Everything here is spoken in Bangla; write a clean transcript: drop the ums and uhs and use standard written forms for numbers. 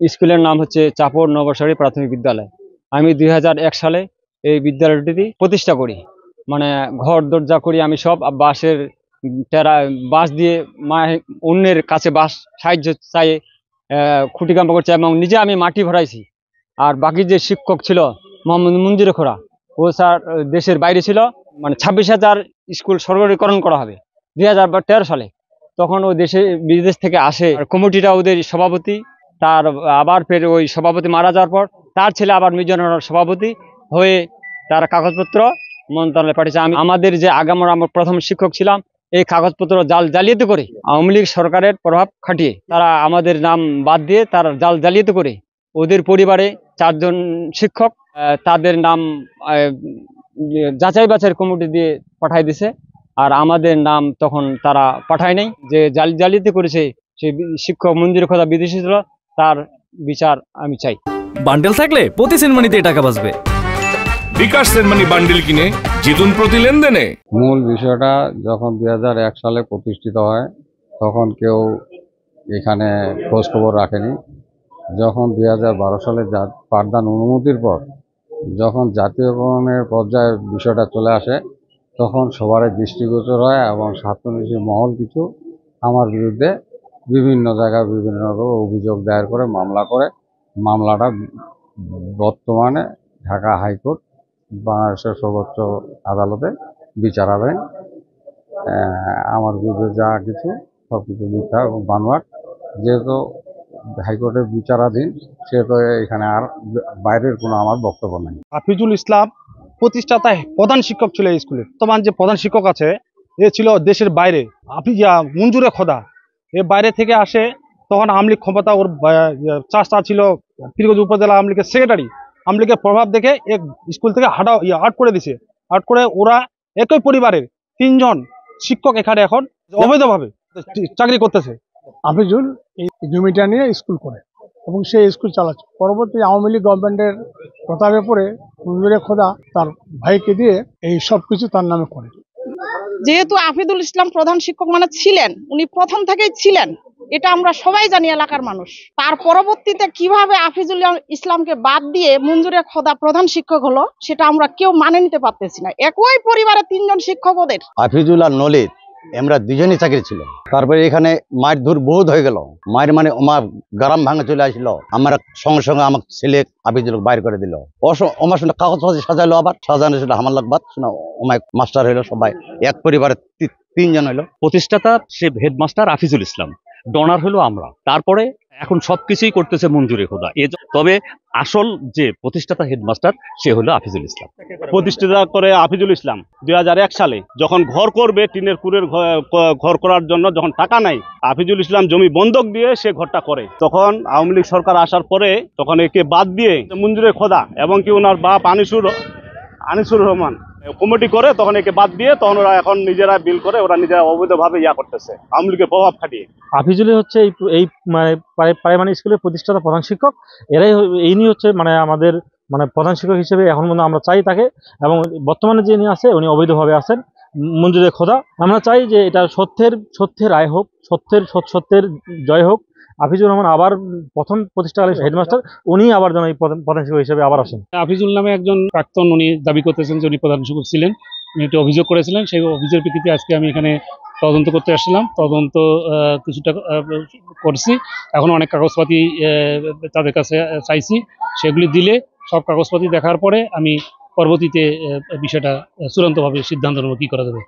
স্কুলের নাম হচ্ছে চাপড় নবসারী প্রাথমিক বিদ্যালয়। আমি 2001 সালে এই বিদ্যালয়টি প্রতিষ্ঠা করি। মানে ঘর দরজা করি আমি সব বাঁশের টেরা বাঁশ দিয়ে অন্যের কাছে বাঁশ সাহায্য চাই, খুঁটি কাম্পা করছে এবং নিজে আমি মাটি ভরাইছি। আর বাকি যে শিক্ষক ছিল মোহাম্মদ মঞ্জুরে খোড়া, ও স্যার দেশের বাইরে ছিল। মানে 26,000 স্কুল সরকারিকরণ করা হবে 2013 সালে। তখন ও বিদেশ থেকে আসে, কমিটিটা ওদের সভাপতি, তার আবার ফের ওই সভাপতি মারা যাওয়ার পর তার ছেলে আবার মিজনের সভাপতি হয়ে তার কাগজপত্র মন্ত্রণালয়ে পাঠিয়েছে। আমাদের যে আমার প্রথম শিক্ষক ছিলাম, এই কাগজপত্র জালিয়াতি করে আওয়ামী লীগ সরকারের প্রভাব খাটিয়ে তারা আমাদের নাম বাদ দিয়ে তারা জালিয়াতি করে ওদের পরিবারে 4 জন শিক্ষক তাদের নাম যাচাই বাছাই কমিটি দিয়ে পাঠাই দিছে। আর আমাদের নাম তখন তারা পাঠায় নাই। যে জালিয়াতি করেছে সেই শিক্ষক মঞ্জুর খোদা বিদেশি ছিল, তার বিচার আমি চাই। বান্ডেল থাকলে প্রতি সেনমানিতে টাকা বাঁচবে। বিকাশ সেনমানি বান্ডেল কিনে জিতুন প্রতি লেনদেনে। মূল বিষয়টা যখন 2001 সালে প্রতিষ্ঠিত হয় তখন কেউ এখানে খোঁজ খবর রাখেনি। যখন 2012 সালে পাঠদান অনুমতির পর যখন জাতীয়করণের পর্যায়ে বিষয়টা চলে আসে তখন সবারই দৃষ্টিগোচর হয় এবং স্বার্থন্বেষী মহল কিছু আমার বিরুদ্ধে বিভিন্ন জায়গায় বিভিন্ন রকম অভিযোগ দায়ের করে মামলা করে। মামলাটা বর্তমানে ঢাকা হাইকোর্ট বাংলাদেশের সর্বোচ্চ আদালতে বিচারাধীন। আমার বিরুদ্ধে যা কিছু সব কিছু মিথ্যা এবং বানোয়াট। যেহেতু হাইকোর্টের বিচারাধীন সেহেতু এখানে আর বাইরের কোনো আমার বক্তব্য নেই। হাফিজুল ইসলাম প্রতিষ্ঠাতা প্রধান শিক্ষক ছিল এই স্কুলের। বর্তমান যে প্রধান শিক্ষক আছে এ ছিল দেশের বাইরে, মঞ্জুরে খোদা। এ বাইরে থেকে আসে, তখন আওয়ামী লীগ ক্ষমতা, ওর চাষা ছিল পীরগঞ্জ উপজেলা আওয়ামী লীগের সেক্রেটারি। আওয়ামী লীগের প্রভাব দেখে এক স্কুল থেকে আউট করে দিছে। আউট করে ওরা একই পরিবারের 3 জন শিক্ষক এখানে এখন অবৈধভাবে চাকরি করতেছে। হাফিজুল এই জমিটা নিয়ে স্কুল করে এবং সে স্কুল চালাচ্ছে। পরবর্তী আওয়ামী লীগ গভর্নমেন্টের প্রতাপে পড়ে মঞ্জুরে খোদা তার ভাইকে দিয়ে এই সব কিছু তার নামে করে। যেহেতু হাফিজুল ইসলাম প্রধান শিক্ষক মানে ছিলেন, উনি প্রথম থেকেই ছিলেন, এটা আমরা সবাই জানি এলাকার মানুষ। তার পরবর্তীতে কিভাবে হাফিজুল ইসলামকে বাদ দিয়ে মঞ্জুরে খোদা প্রধান শিক্ষক হলো সেটা আমরা কেউ মানে নিতে পারতেছি না। একই পরিবারের 3 জন শিক্ষক ওদের। হাফিজুল আর নলিত আমরা দুজনই চাকরি ছিল। তারপরে এখানে মায়ের ধূর বহুত হয়ে গেল। মায়ের মানে আমার গ্রাম ভাঙে চলে আসলো। আমার সঙ্গে সঙ্গে আমার ছেলে হাফিজুল বাইর করে দিল। আমার সঙ্গে কাগজ সাজাইলো, আবার সাজানো সেটা আমার লাগবাদ ওমায় মাস্টার হইলো। সবাই এক পরিবারের 3 জন হইলো। প্রতিষ্ঠাতা সে হেডমাস্টার হাফিজুল ইসলাম, ডনার হলো আমরা। তারপরে এখন সবকিছুই করতেছে মঞ্জুরে খোদা। তবে আসল যে প্রতিষ্ঠাতা হেডমাস্টার সে হলো হাফিজুল ইসলাম। প্রতিষ্ঠাতা করে হাফিজুল ইসলাম 2001 সালে যখন ঘর করবে, টিনের কুড়ের ঘর করার জন্য যখন টাকা নাই, হাফিজুল ইসলাম জমি বন্ধক দিয়ে সে ঘরটা করে। তখন আওয়ামী লীগ সরকার আসার পরে তখন একে বাদ দিয়ে মঞ্জুরে খোদা এবং কি ওনার বাপ আনিসুর রহমান কমিটি করে তখন একে বাদ দিয়ে তখন ওরা এখন নিজেরা বিল করে ওরা নিজেরা অবৈধভাবে করতেছে আওয়ামী লীগের প্রভাব খাটিয়ে। হাফিজুল হচ্ছে এই প্রাইমারি স্কুলের প্রতিষ্ঠাতা প্রধান শিক্ষক। ইনি হচ্ছে আমাদের প্রধান শিক্ষক হিসেবে এখন আমরা চাই তাকে। এবং বর্তমানে যিনি আছে উনি অবৈধভাবে আছেন, মঞ্জুরে খোদা। আমরা চাই যে এটা সত্যের রায় হোক, সত্যের জয় হোক। হাফিজুর রহমান আবার প্রথম প্রতিষ্ঠাকালে হেডমাস্টার, উনি আবার যেন এই প্রধান শিক্ষক হিসেবে আবার আসেন। হাফিজুল নামে একজন প্রাক্তন, উনি দাবি করতেছেন যে উনি প্রধান শিক্ষক ছিলেন। উনি একটি অভিযোগ করেছিলেন, সেই অভিযোগের প্রেক্ষিতে আজকে আমি এখানে তদন্ত করতে আসছিলাম। তদন্ত কিছুটা করছি। এখন অনেক কাগজপাতি তাদের কাছে চাইছি, সেগুলি দিলে সব কাগজপাতি দেখার পরে আমি পরবর্তীতে বিষয়টা চূড়ান্তভাবে সিদ্ধান্ত নেব কি করা যাবে।